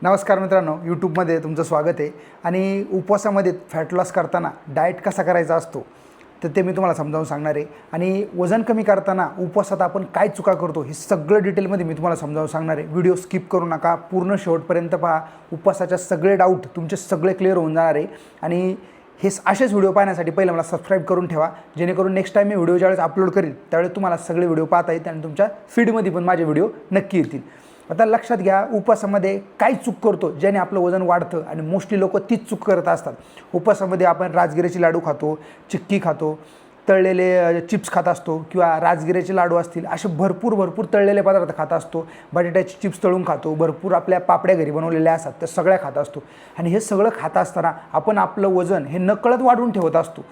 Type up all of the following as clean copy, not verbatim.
नमस्कार मित्रांनो, यूट्यूबमध्ये तुमचं स्वागत आहे। आणि उपवासामध्ये फॅट लॉस करताना डाएट कसा करायचा असतो तर ते मी तुम्हाला समजावून सांगणार आहे। आणि वजन कमी करताना उपवासात आपण काय चुका करतो हे सगळं डिटेलमध्ये मी तुम्हाला समजावून सांगणार आहे। व्हिडिओ स्किप करू नका, पूर्ण शेवटपर्यंत पहा। उपवासाचे सगळे डाऊट तुमचे सगळे क्लिअर होऊन जाणार आहे। आणि हे असेच व्हिडिओ पाहण्यासाठी पहिलं मला सबस्क्राइब करून ठेवा, जेणेकरून नेक्स्ट टाइम मी व्हिडिओ ज्यावेळेस अपलोड करेल त्यावेळेस तुम्हाला सगळे व्हिडिओ पाहता येतील आणि तुमच्या फीडमध्ये पण माझे व्हिडिओ नक्की येतील। आता लक्षात घ्या, उपवासामध्ये काय चूक करतो ज्याने आपलं वजन वाढतं आणि मोस्टली लोक तीच चूक करत असतात। उपवासामध्ये आपण राजगिऱ्याचे लाडू खातो, चिक्की खातो, तळलेले चिप्स खात असतो किंवा राजगिऱ्याचे लाडू असतील असे भरपूर तळलेले पदार्थ खात असतो। बटाट्याचे चिप्स तळून खातो, भरपूर आपल्या पापड्या घरी बनवलेल्या असतात त्या सगळ्या खात असतो। आणि हे सगळं खात असताना आपण आपलं वजन हे नकळत वाढवून ठेवत असतो।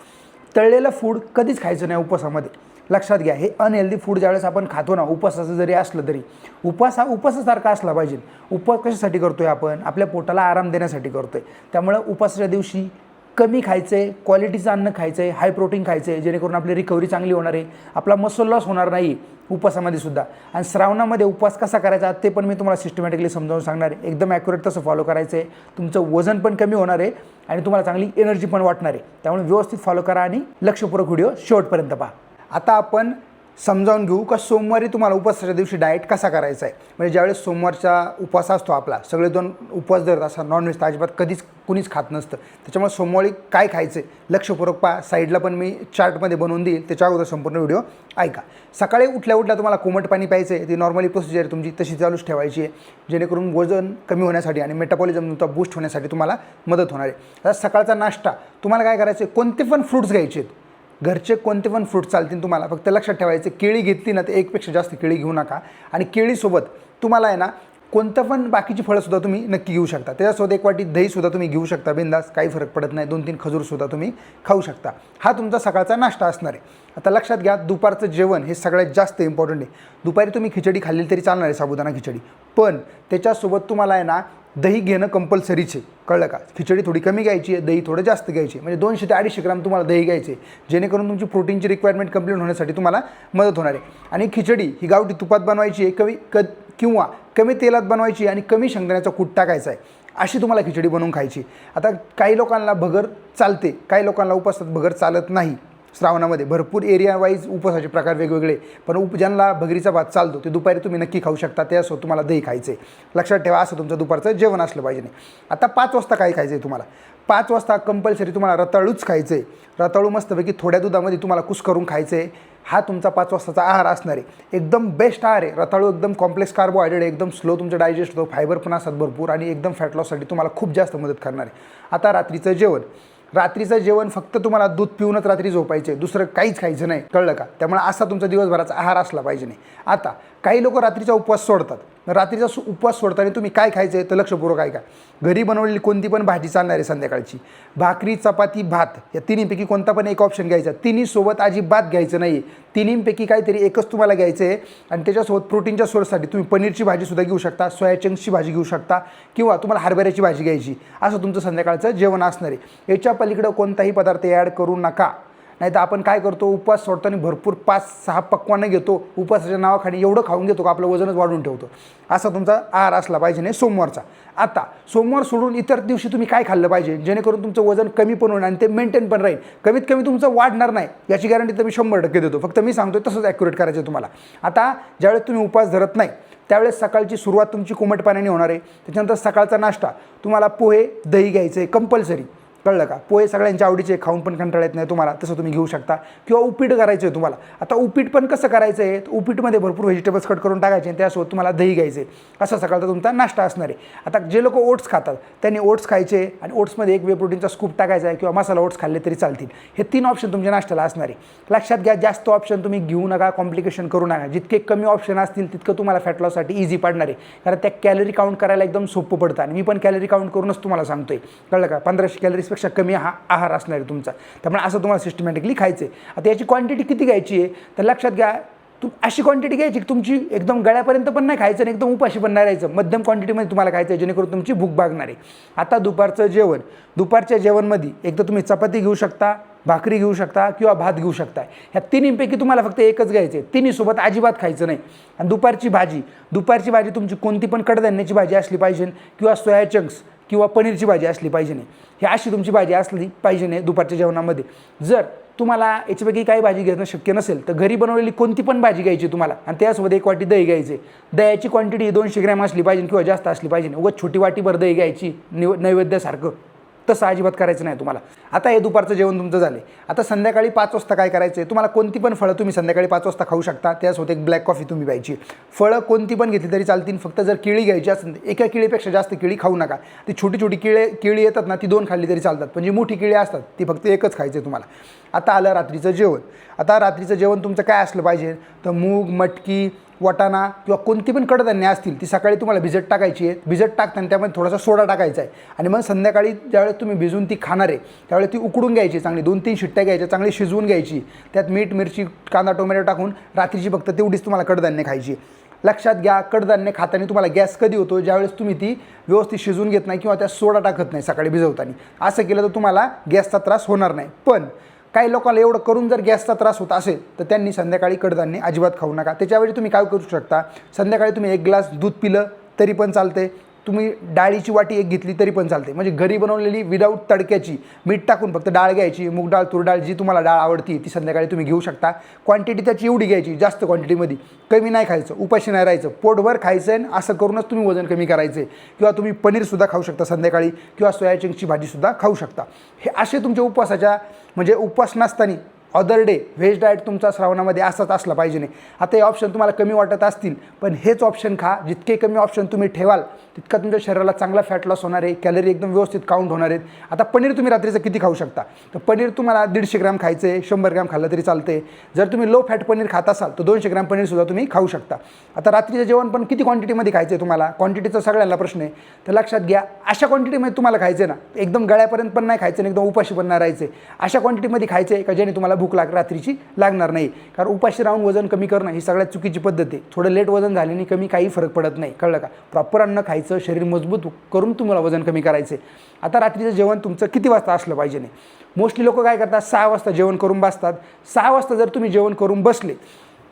तळलेलं फूड कधीच खायचं नाही उपवासामध्ये। लक्षात घ्या, हे अनहेल्दी फूड ज्यावेळेस आपण खातो ना, उपवासाचं जरी असलं तरी उपवास हा उपवासासारखा असला पाहिजे। उपवास कशासाठी करतोय आपण? आपल्या पोटाला आराम देण्यासाठी करतोय। त्यामुळे उपवासाच्या दिवशी कमी खायचं आहे, क्वालिटीचं अन्न खायचं आहे, हाय प्रोटीन खायचं आहे, जेणेकरून आपली रिकव्हरी चांगली होणार आहे, आपला मसल लॉस होणार नाही उपवासामध्ये सुद्धा। आणि श्रावणामध्ये उपवास कसा करायचा ते पण मी तुम्हाला सिस्टमॅटिकली समजावून सांगणार आहे। एकदम ॲक्युरेट तसं फॉलो करायचं आहे, तुमचं वजन पण कमी होणार आहे आणि तुम्हाला चांगली एनर्जी पण वाटणार आहे। त्यामुळे व्यवस्थित फॉलो करा आणि लक्षपूर्वक व्हिडिओ शेवटपर्यंत पहा। आता आपण समजावून घेऊ का सोमवारी तुम्हाला उपवासाच्या दिवशी डाएट कसा करायचा आहे। म्हणजे ज्यावेळेस सोमवारचा उपवास असतो आपला, सगळे दोन उपवास धरत असतात, नॉनव्हेज तर अजिबात कधीच कुणीच खात नसतं। त्याच्यामुळे सोमवारी काय खायचं आहे लक्षपूर्वक पहा। साईडला पण मी चार्टमध्ये बनवून देईल, त्याच्या अगोदर संपूर्ण व्हिडिओ ऐका। सकाळी उठल्या तुम्हाला कोमट पाणी प्यायचं आहे, ती नॉर्मली प्रोसिजर तुमची तशी चालूच ठेवायची आहे, जेणेकरून वजन कमी होण्यासाठी आणि मेटाबॉलिझम तुमचा बूस्ट होण्यासाठी तुम्हाला मदत होणार आहे। आता सकाळचा नाश्ता तुम्हाला काय करायचं आहे, कोणते पण फ्रूट्स घ्यायचे आहेत, घरचे कोणते पण फ्रूट चालतील तुम्हाला। फक्त लक्षात ठेवायचं, केळी घेतली ना तर एकपेक्षा जास्त केळी घेऊ नका। आणि केळीसोबत तुम्हाला आहे ना कोणतं पण बाकीची फळंसुद्धा तुम्ही नक्की घेऊ शकता। त्याच्यासोबत एक वाटी दहीसुद्धा तुम्ही घेऊ शकता बिंदास, काही फरक पडत नाही। 2-3 खजूरसुद्धा तुम्ही खाऊ शकता। हा तुमचा सकाळचा नाश्ता असणार आहे। आता लक्षात घ्या, दुपारचं जेवण हे सगळ्यात जास्त इम्पॉर्टंट आहे। दुपारी तुम्ही खिचडी खाल्ली तरी चालणार आहे, साबुदाणा खिचडी, पण त्याच्यासोबत तुम्हाला आहे ना दही घेणं कंपल्सरीच आहे, कळलं का? खिचडी थोडी कमी घ्यायची आहे, दही थोडं जास्त घ्यायची आहे। म्हणजे 200 ते 250 ग्राम तुम्हाला दही घ्यायचे, जेणेकरून तुमची प्रोटीनची रिक्वायरमेंट कंप्लीट होण्यासाठी तुम्हाला मदत होणार आहे। आणि खिचडी ही गावठी तुपात बनवायची आहे, किंवा कमी तेलात बनवायची आणि कमी शेंगदाण्याचा कूट टाकायचा आहे, अशी तुम्हाला खिचडी बनवून खायची। आता काही लोकांना भगर चालते, काही लोकांना उपवासात भगर चालत नाही। श्रावणामध्ये भरपूर एरिया वाईज उपवासाचे प्रकार वेगवेगळे, पण ज्यांना भगरीचा भात चालतो ते दुपारी तुम्ही नक्की खाऊ शकता। त्यासोबत तुम्हाला दही खायचं आहे, लक्षात ठेवा। असं तुमचं दुपारचं जेवण असलं पाहिजे नाही। आता 5 वाजता काय खायचं आहे तुम्हाला? 5 वाजता कंपल्सरी तुम्हाला रताळूच खायचं आहे। रताळू मस्तपैकी थोड्या दुधामध्ये तुम्हाला कुस करून खायचं आहे। हा तुमचा 5 वाजताचा आहार असणार आहे। एकदम बेस्ट आहार आहे रताळू, एकदम कॉम्प्लेक्स कार्बोहायड्रेट, एकदम स्लो तुमचं डायजेस्ट होतं, फायबर पण असतात भरपूर आणि एकदम फॅट लॉससाठी तुम्हाला खूप जास्त मदत करणार आहे। आता रात्रीचं जेवण, रात्रीचं जेवण फक्त तुम्हाला दूध पिऊनच रात्री झोपायचं आहे, दुसरं काहीच खायचं नाही, कळलं का? त्यामुळे असा तुमचा दिवसभराचा आहार असला पाहिजे नाही। आता काही लोक रात्रीचा उपवास सोडतात, रात्रीचा उपवास सोडताना तुम्ही काय खायचं आहे तर लक्षपूर्वक ऐका। घरी बनवलेली कोणती पण भाजी चालणार आहे संध्याकाळची, भाकरी, चपाती, भात, या तिन्हीपैकी कोणता पण एक ऑप्शन घ्यायचा। तिन्हीसोबत अजिबात घ्यायचं नाही, तिन्हीपैकी काहीतरी एकच तुम्हाला घ्यायचं आहे। आणि त्याच्यासोबत प्रोटीनच्या सोर्ससाठी तुम्ही पनीरची भाजीसुद्धा घेऊ शकता, सोया चंक्सची भाजी घेऊ शकता, किंवा तुम्हाला हरभऱ्याची भाजी घ्यायची। असं तुमचं संध्याकाळचं जेवण असणार आहे। याच्या पलीकडं कोणताही पदार्थ ॲड करू नका, नाही तर आपण काय करतो, उपवास सोडताना भरपूर 5-6 पक्वानं घेतो, उपवासाच्या नावाखाली एवढं खाऊन घेतो का आपलं वजनच वाढवून ठेवतो। असा तुमचा आहार असला पाहिजे नाही सोमवारचा। आता सोमवार सोडून इतर दिवशी तुम्ही काय खाल्लं पाहिजे जेणेकरून तुमचं वजन कमी पण होईल आणि ते मेंटेन पण राहील, कमीत कमी तुमचं वाढणार नाही, याची गॅरंटी तर मी 100% देतो। फक्त मी सांगतोय तसंच ॲक्युरेट करायचं आहे तुम्हाला। आता ज्यावेळेस तुम्ही उपवास धरत नाही त्यावेळेस सकाळची सुरुवात तुमची कोमट पाण्याने होणार आहे। त्याच्यानंतर सकाळचा नाश्ता तुम्हाला पोहे, दही घ्यायचं आहे कंपल्सरी, कळलं का? पोहे सगळ्यांच्या आवडीचे, खाऊन पण कंटाळा येत नाही तुम्हाला, तसं तुम्ही घेऊ शकता। किंवा उपीट करायचं आहे तुम्हाला। आता उपीट पण कसं करायचं आहे, उपीटमध्ये भरपूर व्हेजिटेबल्स कट करून टाकायचे आणि त्यासोबत तुम्हाला दही घ्यायचे, असा सकाळचा तुमचा नाश्ता असणार आहे। आता जे लोक ओट्स खातात त्यांनी ओट्स खायचे आणि ओट्समध्ये एक वे प्रोटीनचा स्कूप टाकायचा आहे, किंवा मसाला ओट्स खाल्ले तरी चालतील। हे 3 ऑप्शन तुमच्या नाश्त्याला असणार आहे। लक्षात घ्या, जास्त ऑप्शन तुम्ही घेऊ नका, कॉम्प्लिकेशन करू नका। जितके कमी ऑप्शन असतील तितकं तुम्हाला फॅट लॉससाठी इझी पडणार आहे, कारण त्या कॅलरी काउंट करायला एकदम सोपं पडतं। आणि मी पण कॅलरी काउंट करूनच तुम्हाला सांगतोय, कळलं का? 1500 कॅलरीजपेक्षा कमी हा आहार असणार आहे तुमचा। त्यामुळे असं तुम्हाला सिस्टमॅटिकली खायचं आहे। आता याची क्वांटिटी किती घ्यायची आहे तर लक्षात घ्या, अशी क्वांटिटी घ्यायची की तुमची एकदम गळ्यापर्यंत पण नाही खायचं आणि एकदम उपाशी पण नाही राहायचं, मध्यम क्वांटिटीमध्ये तुम्हाला खायचं आहे, जेणेकरून तुमची भूक भागणार आहे। आता दुपारचं जेवण, दुपारच्या जेवणमध्ये एकदा तुम्ही चपाती घेऊ शकता, भाकरी घेऊ शकता किंवा भात घेऊ शकता. ह्या तिन्हीपैकी तुम्हाला फक्त एकच घ्यायचे, तिन्हीसोबत अजिबात खायचं नाही. आणि दुपारची भाजी तुमची कोणती पण कडधान्याची भाजी असली पाहिजे किंवा सोया चंक्स किंवा पनीरची भाजी असली पाहिजे नाही. ही अशी तुमची भाजी असली पाहिजे नाही दुपारच्या जेवणामध्ये. जर तुम्हाला याच्यापैकी काही भाजी घेणं शक्य नसेल तर घरी बनवलेली कोणती पण भाजी घ्यायची तुम्हाला आणि त्यासोबत 1 वाटी दही घ्यायचे. दह्याची क्वांटिटी 200 ग्रॅम असली पाहिजे किंवा जास्त असली पाहिजे. उगाच छोटी वाटीभर दही घ्यायची नैवेद्यासारखं, तसं अजिबात करायचं नाही तुम्हाला. आता हे दुपारचं जेवण तुमचं झाले. आता संध्याकाळी 5 वाजता काय करायचं आहे, तुम्हाला कोणती पण फळं तुम्ही संध्याकाळी 5 वाजता खाऊ शकता. त्यासोबत एक ब्लॅक कॉफी तुम्ही प्यायची. फळं कोणती पण घेतली तरी चालतील, फक्त जर केळी घ्यायची असेल तर एका केळीपेक्षा जास्त केळी खाऊ नका. ती छोटी छोटी केळी येतात ना, ती 2 खाल्ली तरी चालतात, पण जी मोठी केळी असतात ती फक्त एकच खायचं आहे तुम्हाला. आता आलं रात्रीचं जेवण. आता रात्रीचं जेवण तुमचं काय असलं पाहिजे, तर मूग, मटकी, वाटाणा किंवा कोणती पण कडधान्य असतील ती सकाळी तुम्हाला भिजत टाकायची आहे. भिजत टाकताना त्यामध्ये थोडासा सोडा टाकायचा आहे आणि मग संध्याकाळी ज्यावेळेस तुम्ही भिजून ती खाणार आहे त्यावेळेस ती उकडून घ्यायची, चांगली 2-3 शिट्ट्या घ्यायच्या, चांगली शिजवून घ्यायची. त्यात मीठ, मिरची, कांदा, टोमॅटो टाकून रात्रीची फक्त तेवढीच तुम्हाला कडधान्य खायची. लक्षात घ्या, कडधान्य खाताना तुम्हाला गॅस कधी होतो, ज्यावेळेस तुम्ही ती व्यवस्थित शिजवून घेत नाही किंवा त्यात सोडा टाकत नाही सकाळी भिजवताना. असं केलं तर तुम्हाला गॅसचा त्रास होणार नाही. पण काही लोकांना एवढं करून जर गॅसचा त्रास होत असेल तर त्यांनी संध्याकाळी कडधान्य अजिबात खाऊ नका. त्याच्याऐवजी तुम्ही काय करू शकता, संध्याकाळी तुम्ही 1 ग्लास दूध पिलं तरी पण चालते. तुम्ही डाळीची वाटी 1 घेतली तरी पण चालते. म्हणजे घरी बनवलेली विदाऊट तडक्याची, मीठ टाकून फक्त डाळ घ्यायची, मूग डाळ, तूर डाळ, जी तुम्हाला डाळ आवडती ती संध्याकाळी तुम्ही घेऊ शकता. क्वांटिटी त्याची एवढी घ्यायची, जास्त क्वांटिटीमध्ये. कमी नाही खायचं, उपाशी नाही राहायचं, पोटभर खायचं आहे. असं करूनच तुम्ही वजन कमी करायचं आहे. किंवा तुम्ही पनीरसुद्धा खाऊ शकता संध्याकाळी किंवा सोयाचंक्सची भाजीसुद्धा खाऊ शकता. हे असे तुमच्या उपवासाच्या, म्हणजे उपवास नसताना अदर डे व्हेज डाएट तुमचा श्रावणामध्ये असाच असला पाहिजे नाही. आता हे ऑप्शन तुम्हाला कमी वाटत असतील, पण हेच ऑप्शन खा. जितके कमी ऑप्शन तुम्ही ठेवाल तितका तुमच्या शरीराला चांगला फॅट लॉस होणार आहे, कॅलरी एकदम व्यवस्थित काउंट होणार आहेत. आता पनीर तुम्ही रात्रीचं किती खाऊ शकता, तर पनीर तुम्हाला 150 ग्रॅम खायचं आहे, 100 ग्रॅम खाल्लं तरी चालते. जर तुम्ही लो फॅट पनीर खात असाल तर 200 ग्रॅम पनीरसुद्धा तुम्ही खाऊ शकता. आता रात्रीचं जेवण पण किती क्वांटिटीमध्ये खायचं आहे तुम्हाला, क्वांटिटीचा सगळ्यांना प्रश्न आहे. तर लक्षात घ्या, अशा क्वांटिटीमध्ये तुम्हाला खायचं आहे ना, एकदम गळ्यापर्यंत पण नाही खायचं, एकदम उपाशी पण नाही राहायचं आहे. अशा क्वांटिटीमध्ये खायचं आहे का ज्याने तुम्हाला भूक रात्रीची लागणार नाही. कारण उपाशी राहून वजन कमी करणं ही सगळ्यात चुकीची पद्धत आहे. थोडं लेट वजन झाल्याने कमी काही फरक पडत नाही, कळलं का. प्रॉपर अन्न खायचं, शरीर मजबूत करून तुम्हाला वजन कमी करायचं आहे. आता रात्रीचं जेवण तुमचं किती वाजता असलं पाहिजे नाही. मोस्टली लोक काय करतात, 6 वाजता जेवण करून बसतात. 6 वाजता जर तुम्ही जेवण करून बसले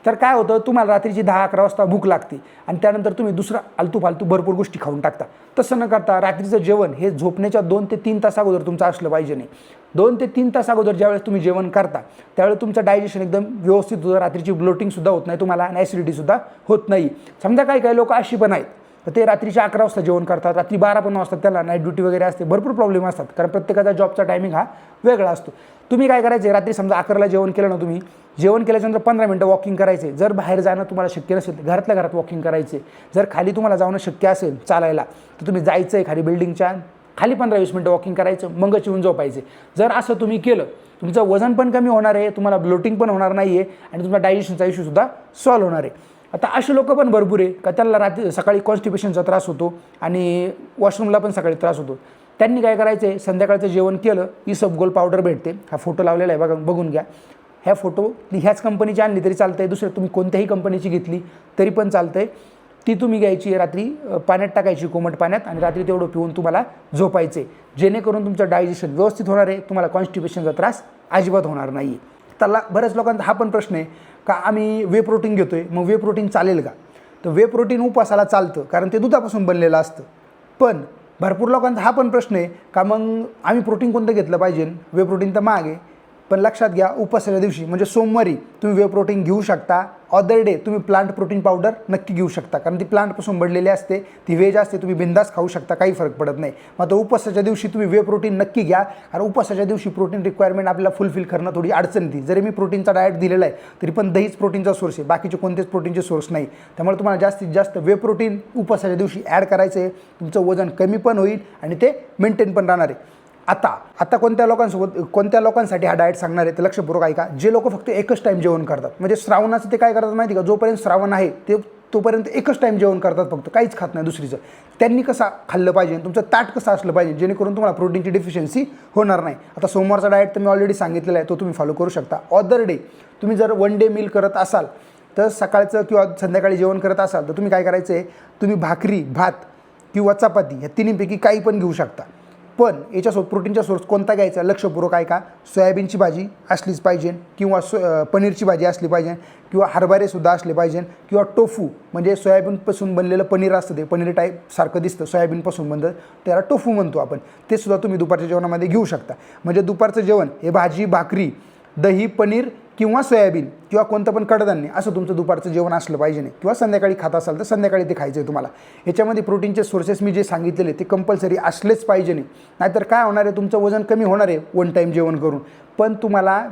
तर काय होतं, तुम्हाला रात्रीची 10-11 वाजता भूक लागते आणि त्यानंतर तुम्ही दुसरा आलतू भरपूर गोष्टी खाऊन टाकता. तसं न करता रात्रीचं जेवण हे झोपण्याच्या 2 ते 3 तास अगोदर तुमचं असलं पाहिजे नाही. 2 ते 3 तास अगोदर ज्यावेळेस तुम्ही जेवण करता त्यावेळेस तुमचं डायजेशन एकदम व्यवस्थित होतं. रात्रीची ब्लोटिंगसुद्धा होत नाही तुम्हाला आणि ॲसिडिटीसुद्धा होत नाही. समजा काही लोक अशी पण आहेत तर ते रात्रीच्या 11 वाजता जेवण करतात, रात्री 12 पण वाजतात, त्याला नाईट ड्युटी वगैरे असते, भरपूर प्रॉब्लेम असतात. कारण प्रत्येकाचा जॉबचा टायमिंग हा वेगळा असतो. तुम्ही काय करायचे, रात्री समजा 11ला जेवण केलं ना, तुम्ही जेवण केल्याच्यानंतर 15 मिनटं वॉकिंग करायचे. जर बाहेर जाणं तुम्हाला शक्य नसेल तर घरातल्या घरात वॉकिंग करायचे. जर खाली तुम्हाला जाणं शक्य असेल चालायला तर तुम्ही जायचं आहे खाली बिल्डिंगच्या खाली 15-20 मिनटं वॉकिंग करायचं, मगच येऊन झोपायचे. जर असं तुम्ही केलं तुमचं वजन पण कमी होणार आहे, तुम्हाला ब्लोटिंग पण होणार नाही आहे आणि तुमचा डायजेशनचा इश्यूसुद्धा सॉल्व्ह होणार आहे. आता असे लोक पण भरपूर आहे का त्यांना सकाळी कॉन्स्टिपेशनचा त्रास होतो आणि वॉशरूमला पण सकाळी त्रास होतो. त्यांनी काय करायचं आहे, संध्याकाळचं जेवण केलं, इसबगोल पावडर भेटते, हा फोटो लावलेला आहे बघून घ्या. ह्या फोटो ह्याच कंपनीची आणली तरी चालतं आहे, दुसऱ्या तुम्ही कोणत्याही कंपनीची घेतली तरी पण चालतं आहे. ती तुम्ही घ्यायची, रात्री पाण्यात टाकायची, कोमट पाण्यात, आणि रात्री तेवढं पिऊन तुम्हाला झोपायचं आहे. जेणेकरून तुमचं डायजेशन व्यवस्थित होणार आहे, तुम्हाला कॉन्स्टिपेशनचा त्रास अजिबात होणार नाही आहे. त्याला बऱ्याच लोकांचा हा पण प्रश्न आहे का आम्ही वे प्रोटीन घेतो आहे, मग वे प्रोटीन चालेल का. तर वे प्रोटीन उपवासाला चालतं कारण ते दुधापासून बनलेलं असतं. पण भरपूर लोकांचा हा पण प्रश्न आहे का मग आम्ही प्रोटीन कोणतं घेतलं पाहिजे, वे प्रोटीन तर महाग आहे. पण लक्षात घ्या, उपवासाच्या दिवशी म्हणजे सोमवारी तुम्ही वे प्रोटीन घेऊ शकता. अदर डे तुम्ही प्लांट प्रोटीन पावडर नक्की घेऊ शकता कारण ती प्लांटपासून बनलेली असते, ती व्हेज असते, तुम्ही बिंदास खाऊ शकता, काही फरक पडत नाही. मात्र उपवासाच्या दिवशी तुम्ही वे प्रोटीन नक्की घ्या कारण उपवासाच्या दिवशी प्रोटीन रिक्वायरमेंट आपल्याला फुलफिल करणं थोडी अडचण येते. जरी मी प्रोटीनचा डाएट दिलेला आहे तरी पण दहीच प्रोटीनचा सोर्स आहे, बाकीचे कोणतेच प्रोटीनचे सोर्स नाही. त्यामुळे तुम्हाला जास्तीत जास्त वे प्रोटीन उपवासाच्या दिवशी ॲड करायचं आहे. तुमचं वजन कमी पण होईल आणि ते मेंटेन पण राहणार आहे. आता कोणत्या लोकांसाठी हा डाएट सांगणार आहे ते लक्षपूर्वक ऐका. जे लोक फक्त एकच टाईम जेवण करतात, म्हणजे श्रावणाचं ते काय करतात माहिती का, जोपर्यंत श्रावण आहे तोपर्यंत एकच टाईम जेवण करतात, फक्त काहीच खात नाही दुसरीचं. त्यांनी कसं खाल्लं पाहिजे, तुमचं ताट कसं असलं पाहिजे जेणेकरून तुम्हाला प्रोटीनची डिफिशियन्सी होणार नाही. आता सोमवारचा डाएट तर मी ऑलरेडी सांगितलेला आहे, तो तुम्ही फॉलो करू शकता. अदर डे तुम्ही जर 1 डे मील करत असाल तर सकाळचं किंवा संध्याकाळी जेवण करत असाल तर तुम्ही काय करायचं आहे, तुम्ही भाकरी, भात किंवा चपाती ह्या तिन्हीपैकी काही पण घेऊ शकता. पण याच्यासोबत प्रोटीनचा सोर्स कोणता घ्यायचा लक्षपूर्वक आहे का, सोयाबीनची भाजी असलीच पाहिजे किंवा पनीरची भाजी असली पाहिजे किंवा हरभरेसुद्धा असले पाहिजे किंवा टोफू म्हणजे सोयाबीनपासून बनलेलं पनीर असतं, ते पनीर टाईपसारखं दिसतं, सोयाबीनपासून बनतं, त्याला टोफू म्हणतो आपण, ते सुद्धा तुम्ही दुपारच्या जेवणामध्ये घेऊ शकता. म्हणजे दुपारचं जेवण हे भाजी, भाकरी, दही, पनीर किंवा सोयाबीन किंवा कोणतं पण कडधान्य असं तुमचं दुपारचं जेवण असलं पाहिजे नाही. किंवा संध्याकाळी खात असाल तर संध्याकाळी ते खायचं आहे तुम्हाला. याच्यामध्ये प्रोटीनचे सोर्सेस मी जे सांगितलेले ते कंपल्सरी असलेच पाहिजे नाही, नाहीतर काय होणार आहे, तुमचं वजन कमी होणार आहे वन टाईम जेवण करून, पण तुम्हाला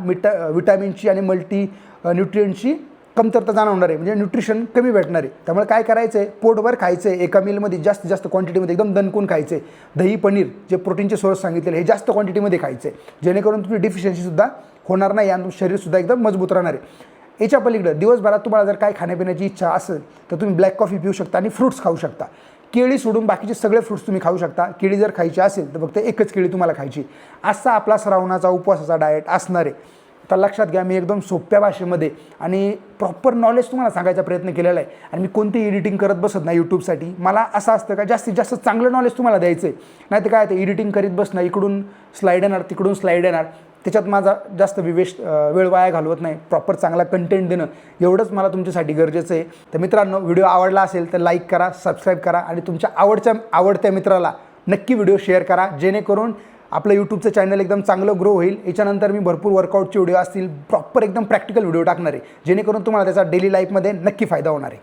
विटॅमिनची आणि मल्टी न्यूट्रिएंटची कमतरता जाणवणार आहे, म्हणजे न्यूट्रिशन कमी भेटणार आहे. त्यामुळे काय करायचं आहे, पोटभर खायचं आहे, एका मीलमध्ये जास्तीत जास्त क्वांटिटीमध्ये एकदम दणकून खायचं आहे. दही, पनीर जे प्रोटीनचे सोर्स सांगितलेले हे जास्त क्वांटिटीमध्ये खायचं आहे, जेणेकरून तुमची डिफिशियन्सीसुद्धा होणार नाही आणि तुमचं शरीरसुद्धा एकदम मजबूत राहणार आहे. याच्या पलीकडं दिवसभरात तुम्हाला जर काय खाण्यापिण्याची इच्छा असेल तर तुम्ही ब्लॅक कॉफी पिऊ शकता आणि फ्रूट्स खाऊ शकता. केळी सोडून बाकीचे सगळे फ्रूट्स तुम्ही खाऊ शकता. केळी जर खायची असेल तर फक्त एकच केळी तुम्हाला खायची. असा आपला श्रावणाचा उपवासाचा डाएट असणार आहे. तर लक्षात घ्या, मी एकदम सोप्या भाषेमध्ये आणि प्रॉपर नॉलेज तुम्हाला सांगायचा प्रयत्न केलेला आहे. आणि मी कोणती एडिटिंग करत बसत नाही यूट्यूबसाठी. मला असं असतं का जास्तीत जास्त चांगलं नॉलेज तुम्हाला द्यायचं आहे, नाही तर काय ते एडिटिंग करीत बसणं, इकडून स्लाईड येणार तिकडून स्लाईड येणार, त्याच्यात माझा जास्त वेळ वाया घालवत नाही. प्रॉपर चांगला कंटेंट देणं एवढंच मला तुमच्यासाठी गरजेचं आहे. तर मित्रांनो, व्हिडिओ आवडला असेल तर लाईक करा, सबस्क्राईब करा आणि तुमच्या आवडत्या मित्राला नक्की व्हिडिओ शेअर करा, जेणेकरून आपलं यूट्यूबचं चॅनल एकदम चांगलं ग्रो होईल. याच्यानंतर मी भरपूर वर्कआउटचे व्हिडिओ असतील, प्रॉपर एकदम प्रॅक्टिकल व्हिडिओ टाकणार आहे, जेणेकरून तुम्हाला त्याचा डेली लाईफमध्ये नक्की फायदा होणार आहे.